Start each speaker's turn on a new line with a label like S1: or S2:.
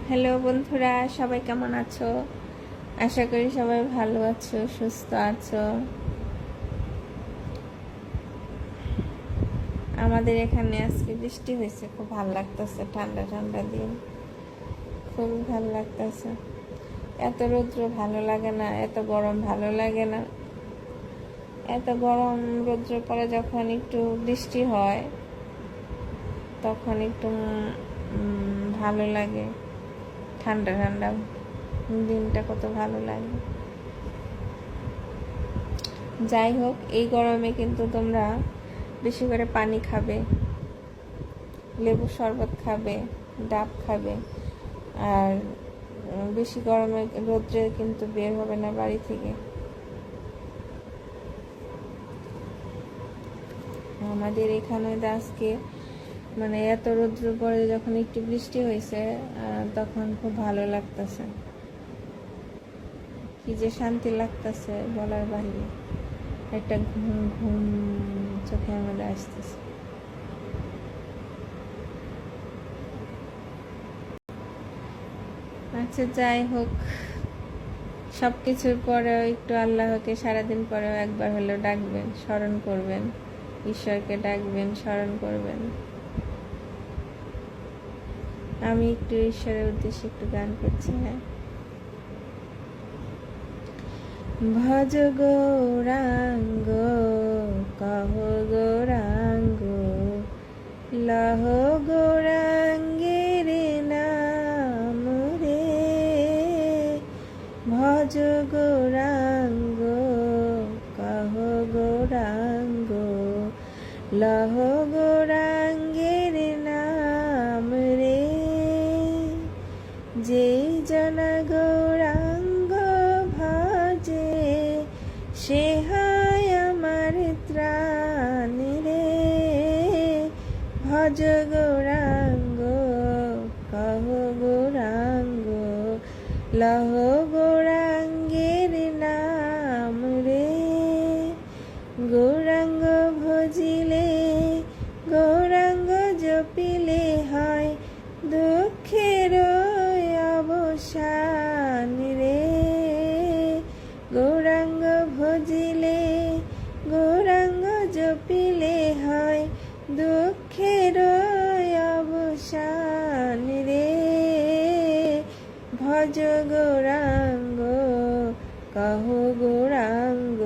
S1: Hello বন্ধুরা, সবাই কেমন আছো? আশা করি সবাই ভালো আছো, সুস্থ আছো। আমাদের এখানে আজকে বৃষ্টি হয়েছে, খুব ভালো লাগতেছে। ঠান্ডা ঠান্ডা দিন, খুবই ভালো লাগতেছে। এত রৌদ্র ভালো লাগে না, এত গরম ভালো লাগে না। এত গরম রৌদ্র পরে যখন একটু বৃষ্টি হয় তখন একটু ভালো লাগে। ঠান্ডা ঠান্ডা দিনটা কত ভালো লাগে। যাই হোক, এই গরমে কিন্তু তোমরা বেশি করে পানি খাবে, লেবু শরবত খাবে, ডাব খাবে। আর বেশি গরমে রোদ্রে কিন্তু বের হবে না বাড়ি থেকে। আমাদের এখানে আজকে এত রৌদ্র পরে যখন একটু বৃষ্টি হয়েছে তখন খুব ভালো লাগতেছে। কি যে শান্তি লাগতেছে বলার বাইরে। একটা ঘুম ঘুম চোখের মধ্যে আসতেছে। আচ্ছা, যাই হোক, সব কিছুর পরেও একটু আল্লাহকে সারাদিন পরেও একবার হলেও ডাকবেন, স্মরণ করবেন, ঈশ্বরকে ডাকবেন, স্মরণ করবেন। আমি একটু ঈশ্বরের উদ্দেশ্যে একটু গান করছি। হ্যাঁ, ভজ গৌরাঙ্গ কহ গৌরাঙ্গ লহ গৌরাঙ্গের নাম রে। ভজ গৌরাঙ্গ কহ গৌরাঙ্গ লহ গৌরাঙ্গের নাম রে। যে জন গৌরাঙ্গ ভজে সে হয় আমার ত্রাণ রে। ভজ গৌরাঙ্গ কহ গৌরাঙ্গ লহ গৌরাঙ্গের নাম রে। গৌরাঙ্গ ভজিলে গৌরাঙ্গ জপিলে হয় দুঃখের অবসান রে। গৌরাঙ্গ ভজিলে গৌরাঙ্গ জপিলে হয় দুঃখের অবসান রে। ভজ গৌরাঙ্গ কহ গৌরাঙ্গ